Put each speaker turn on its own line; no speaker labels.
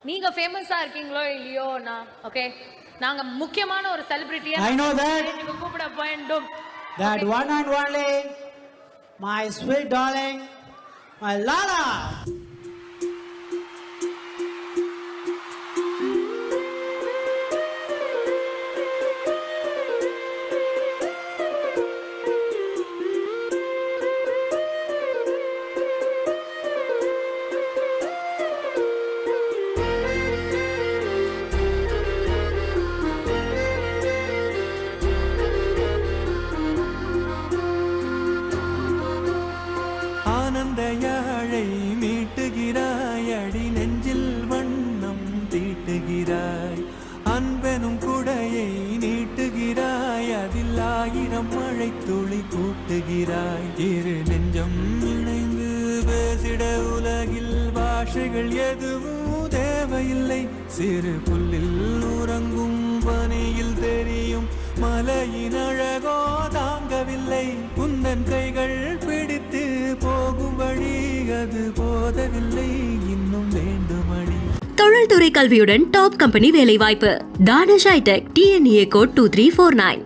நீங்க ஃபேமஸா இருக்கீங்களோ இல்லையோ ஓகே நாங்க முக்கியமான ஒரு செலிபிரிட்டியா
I know that
கூப்பிட வேண்டும்.
that one and only my sweet darling my Lala.
ஆனந்த யாழை மீட்டுகிறாய், அடி நெஞ்சில் வண்ணம் தீட்டுகிறாய், அன்பெனும் குடையை நீட்டுகிறாய், அதில் 1000 மழை துளி கூட்டுகிறாய். இரு நெஞ்சம் இணைந்து பேசிட உலகில் பாஷைகள் எதுவும் தேவையில்லை. சிறு புல்லில் உறங்கும் பனியில் தெரியும் மலையின் அழகோ தாங்கவில்லை. குந்தன் கைகள் பிடித்து போகும் வழி அது போதவில்லை, இன்னும் வேண்டுமடி.
தொழில்துறை கல்வியுடன் டாப் கம்பெனி வேலைவாய்ப்பு. Danish hi tech TNA code 2349.